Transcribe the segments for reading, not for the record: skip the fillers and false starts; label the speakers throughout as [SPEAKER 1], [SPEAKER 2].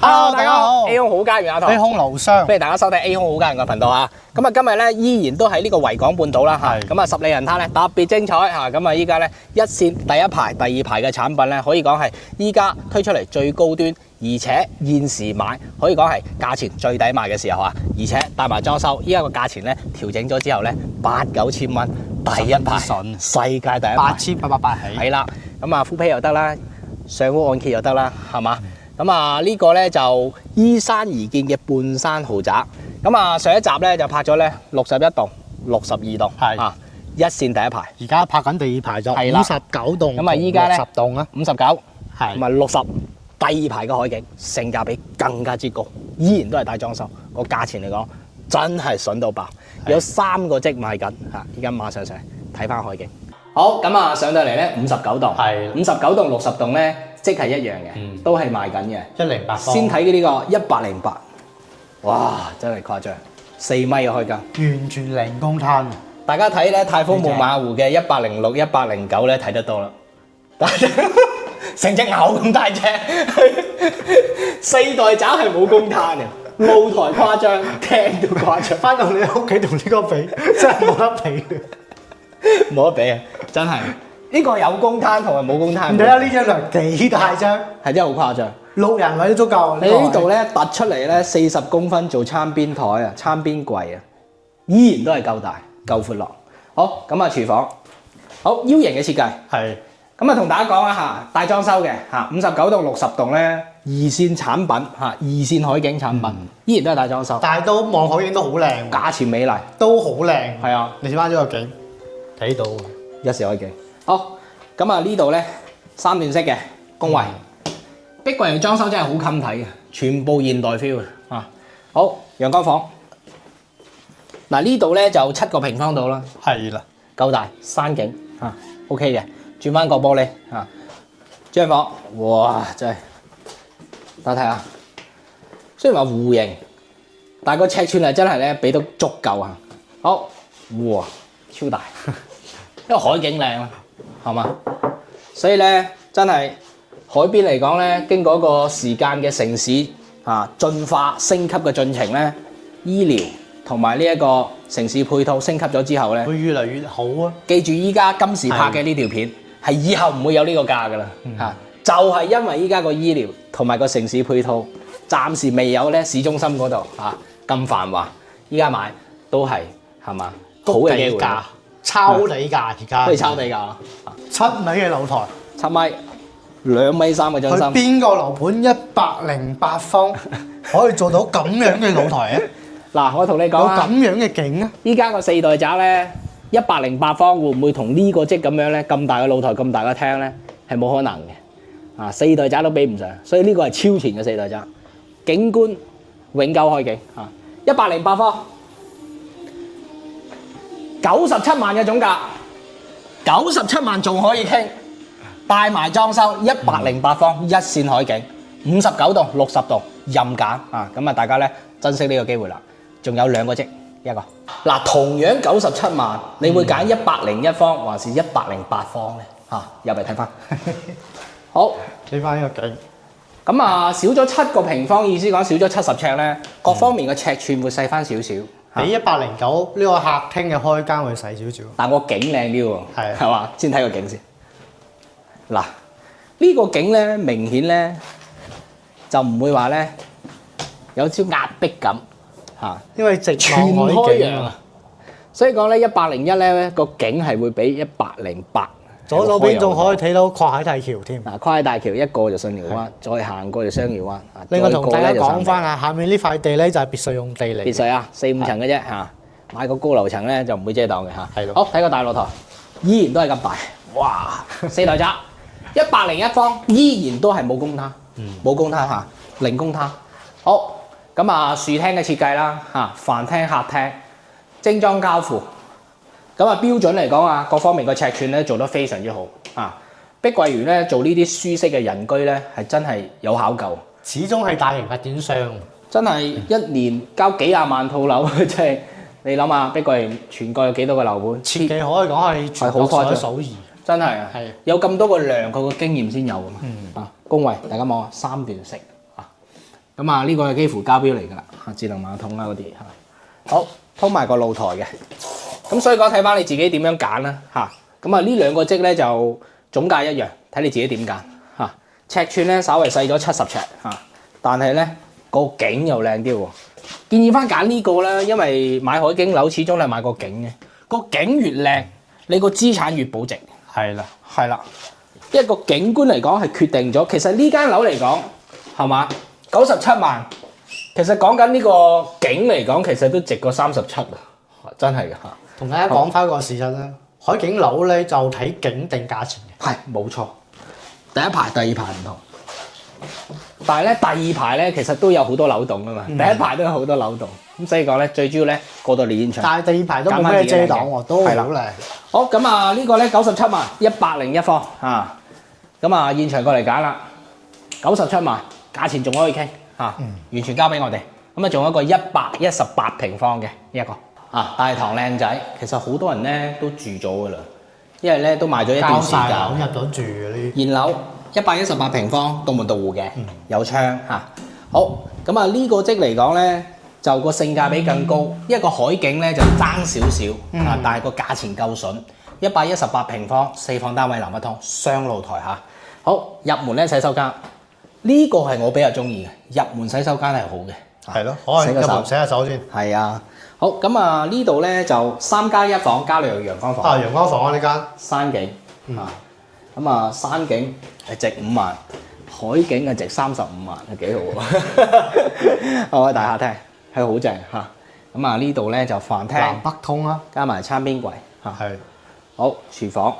[SPEAKER 1] Hello，大家好
[SPEAKER 2] ，A 空好家園阿唐，
[SPEAKER 1] A 空樓商，
[SPEAKER 2] 歡迎大家收睇 A 空好家園嘅頻道啊！咁啊，今日咧依然都喺呢個維港半島啦嚇，咁啊十里人灘咧特別精彩嚇，咁啊依家咧一線第一排、第二排嘅產品咧，可以講係依家推出嚟最高端，而且現時買可以講係價錢最抵買嘅時候啊！而且帶埋裝修，依家個價錢咧調整咗之後咧8、9千蚊第一排，世界第一排
[SPEAKER 1] 8888起，
[SPEAKER 2] 係啦，咁啊 full pay 又得啦，上屋按揭又得啦，係嘛？咁啊呢個咧就依山而建嘅半山豪宅。咁啊上一集咧就拍咗咧61棟、62棟，
[SPEAKER 1] 係
[SPEAKER 2] 啊一線第一排。
[SPEAKER 1] 而家拍緊第二排就
[SPEAKER 2] 係啦
[SPEAKER 1] 59棟，
[SPEAKER 2] 咁啊依家咧
[SPEAKER 1] 10棟啊，
[SPEAKER 2] 59，
[SPEAKER 1] 係
[SPEAKER 2] 咁啊60，第二排嘅海景性價比更加之高，依然都係帶裝修，個價錢嚟講真係筍到爆，有3個積賣緊嚇，依家馬上上嚟睇翻海景。好，咁啊上到嚟咧59棟，
[SPEAKER 1] 係
[SPEAKER 2] 59棟、60棟咧，即係一樣嘅，都係賣緊嘅。
[SPEAKER 1] 108方，
[SPEAKER 2] 先睇嘅呢個108，哇，真係誇張，4米嘅開價。
[SPEAKER 1] 完全零公攤，
[SPEAKER 2] 大家睇咧泰豐木馬湖嘅106、109咧睇得多啦，成隻牛咁大隻，4代爪係冇公攤嘅，露台誇張，聽到誇張，
[SPEAKER 1] 翻到你屋企同呢個比，真係冇得比嘅。
[SPEAKER 2] 冇得比啊！真係呢個有公攤同埋冇公攤，
[SPEAKER 1] 你睇下呢張台幾大張，
[SPEAKER 2] 係真係好誇張。
[SPEAKER 1] 6人位都足夠。
[SPEAKER 2] 你呢度咧突出嚟咧40公分做餐邊台啊、餐邊櫃啊，依然都係夠大、夠闊落。好，咁啊廚房，好 U 型嘅設計。
[SPEAKER 1] 係
[SPEAKER 2] 咁啊同大家講一下帶裝修嘅嚇，59棟、60棟咧二線產品嚇，二線海景產品，依然都係帶裝修，
[SPEAKER 1] 但係都望海景都好靚，
[SPEAKER 2] 價錢美麗，
[SPEAKER 1] 都好靚。
[SPEAKER 2] 係啊，
[SPEAKER 1] 你睇翻呢個景，睇到
[SPEAKER 2] 一時海景。好，咁啊呢度咧3段式嘅工位。碧桂園裝修真係好襟睇嘅，全部現代 feel 嘅啊！好，陽光房嗱呢度咧就7個平方度啦，
[SPEAKER 1] 係啦，
[SPEAKER 2] 夠大，山景啊 OK 嘅，轉翻個玻璃啊，張房哇真係，大家睇下，雖然話弧形，但係個尺寸係真係咧俾到足夠啊！好，哇超大，因為海景靚啊，係嘛？所以咧真係。海邊嚟講咧，經過一個時間嘅城市進化升級嘅進程咧，醫療同埋呢一個城市配套升級咗之後咧，
[SPEAKER 1] 會越嚟越好啊！
[SPEAKER 2] 記住依家今時拍嘅呢條片係以後唔會有呢個價噶啦就係因為依家個醫療同埋個城市配套暫時未有咧市中心嗰度咁繁華，依家買都係嘛好嘅機會，
[SPEAKER 1] 抄底價而家
[SPEAKER 2] 可以抄底價
[SPEAKER 1] 7米嘅樓台
[SPEAKER 2] ，7米。2.3米嘅真心，
[SPEAKER 1] 佢邊個樓盤108方可以做到咁樣嘅露台啊？
[SPEAKER 2] 嗱，我同你講
[SPEAKER 1] 有咁樣嘅景啊！
[SPEAKER 2] 依家個4代宅咧，108方會唔會同呢個積咁樣咧？咁大嘅露台，咁大嘅廳咧，係冇可能嘅。4代宅都比唔上，所以呢個係超前嘅4代宅。景觀永久開景108方，97萬嘅總價，97萬仲可以傾。帶埋裝修108方一線海景，59棟、60棟任揀啊！咁啊，大家咧珍惜呢個機會啦。仲有2個積一個。嗱，同樣97萬，你會揀101方還是108方咧？入嚟睇翻。好，
[SPEAKER 1] 睇翻呢個景。
[SPEAKER 2] 咁啊，少咗7個平方，意思講少咗70尺咧，各方面嘅尺寸會細翻少少。
[SPEAKER 1] 比109呢個客廳嘅開間會細少少。
[SPEAKER 2] 但個景靚啲喎，係嘛？先睇個景先。嗱，呢個景咧明顯咧就唔會話咧有少壓迫感
[SPEAKER 1] 因為直
[SPEAKER 2] 全開揚啊，所以講咧101咧個景係會比108
[SPEAKER 1] 左手邊仲可以睇到跨海大橋添。
[SPEAKER 2] 跨海大橋一個就信寮灣，再行過就雙瑤灣。
[SPEAKER 1] 另外同大家講翻啊，下面呢塊地咧就係別墅用地嚟。
[SPEAKER 2] 別墅4、5層嘅啫買個高樓層咧就唔會遮擋嘅
[SPEAKER 1] 係咯。
[SPEAKER 2] 好，睇個大露台，依然都係咁大，哇！4代宅。101方依然都係冇公攤，冇公攤零公攤。好，咁啊樹廳嘅設計啦飯廳客廳精裝交付，咁啊標準嚟講各方面個尺寸咧做得非常之好碧桂園咧做呢啲舒適嘅人居咧係真係有考究，
[SPEAKER 1] 始終係大型發展商，
[SPEAKER 2] 真係一年交幾廿萬套樓，即係你諗下碧桂園全國有幾多個樓盤？
[SPEAKER 1] 設計可以講係全國數一數二。
[SPEAKER 2] 真係有咁多個量，佢個經驗先有㗎嘛。工位大家望下3段式咁啊呢個係幾乎交標嚟㗎啦，智能馬桶啦嗰啲嚇。好，鋪埋個露台嘅。咁所以講睇翻你自己點樣揀啦嚇。咁啊呢兩個積咧就總價一樣，睇你自己點揀嚇。尺寸咧稍微細咗70尺嚇，但係咧個景又靚啲喎。建議翻揀呢個啦，因為買海景樓始終係買個景嘅，個景越靚，你個資產越保值。
[SPEAKER 1] 係啦，
[SPEAKER 2] 係啦，一個景觀嚟講係決定咗。其實呢間樓嚟講係嘛，97萬，其實講緊呢個景嚟講，其實都值過37啊，真係嘅嚇。
[SPEAKER 1] 同大家講翻個事實啦，海景樓咧就睇景定價錢嘅。
[SPEAKER 2] 係冇錯，第一排、第二排唔同，但係咧第二排咧其實都有好多樓棟噶嘛，第一排都有好多樓棟，咁所以講咧最主要咧過到嚟現場。但係第二排都冇咩遮擋喎，都好靚。好咁啊，呢個咧97萬101方啊，咁啊現場過嚟揀啦，97萬，價錢仲可以傾嚇，完全交俾我哋。咁啊仲有一個118平方嘅一個啊大堂靚仔，其實好多人咧都住咗噶啦。因為咧都賣咗一段時間，入咗住嘅呢。現樓118平方，獨門獨戶嘅，有窗嚇。好，咁啊呢個積嚟講咧，就個性價比更高。一個海景咧就爭少少啊，但係個價錢夠筍。118平方，4房單位南北通，雙露台嚇。好，入門咧洗手間，呢個係我比較中意嘅。入門洗手間係好嘅。
[SPEAKER 1] 係咯，可以入門洗下手先。係
[SPEAKER 2] 啊。好咁啊！呢度咧就3+1房加兩陽光房。啊，陽光房啊呢間。山景啊，咁啊山景係值5萬，海景係值35萬，係幾好喎！我大客廳係好正嚇。咁啊呢度咧就飯廳。南北通啦，加埋餐邊櫃嚇。係。好，廚房。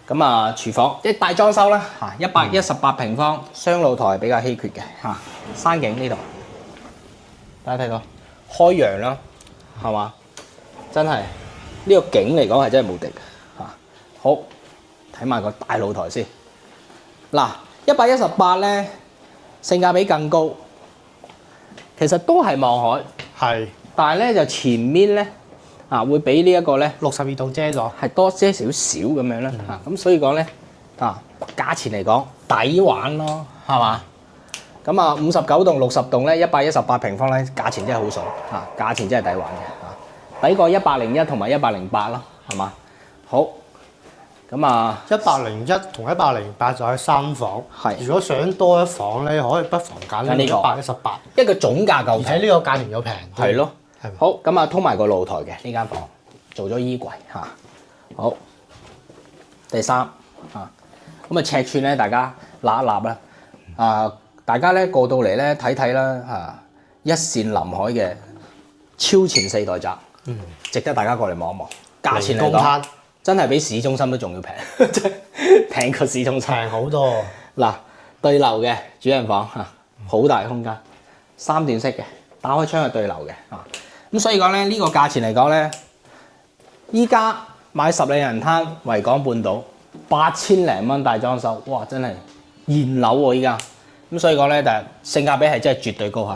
[SPEAKER 2] 咁啊廚房即係大裝修啦嚇，118平方，雙露台比較稀缺嘅嚇。山景呢度，大家睇到開陽啦。係嘛？真係呢個景嚟講係真係無敵嚇。好，睇埋個大露台先。嗱，118咧性價比更高，其實都係望海。係。但係咧就前面咧啊會比呢一個咧62度遮咗，係多些少少咁樣啦嚇。咁所以講咧啊價錢嚟講抵玩咯，係嘛？咁啊59棟60棟咧118平方咧價錢真係好爽嚇，價錢真係抵玩嘅嚇，抵過101同埋108咯，係嘛？好，咁啊101同108就係3房，係。如果想多一房咧，可以不妨揀呢個118，一個總價夠平，而且呢個價錢又平，係咯。好，咁啊通埋個露台嘅呢間房，做咗衣櫃嚇。好，第三嚇，咁啊尺寸咧大家立一立啦，啊。大家咧過到嚟咧睇睇啦嚇，一線臨海嘅超前4代宅，值得大家過嚟望一望。價錢嚟講，真係比市中心都仲要平，平過市中心。平好多。嗱，對流嘅主人房嚇，好大空間，3段式嘅，打開窗係對流嘅嚇。咁所以講咧，呢個價錢嚟講咧，依家買10里人灘維港半島8000零蚊大裝修，哇！真係現樓喎依家。咁所以講咧，但性價比係真係絕對高嚇。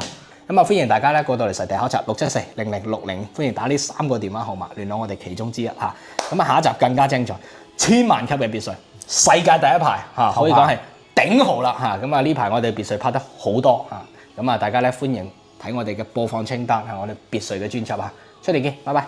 [SPEAKER 2] 咁啊，歡迎大家咧過到嚟實地考察6740060，歡迎打呢3個電話號碼聯絡我哋其中之一嚇。咁啊，下一集更加精彩，千萬級嘅別墅，世界第一排嚇，可以講係頂豪啦嚇。咁啊，呢排我哋別墅拍得好多嚇。咁啊，大家咧歡迎睇我哋嘅播放清單，係我哋別墅嘅專輯嚇。出嚟見，拜拜。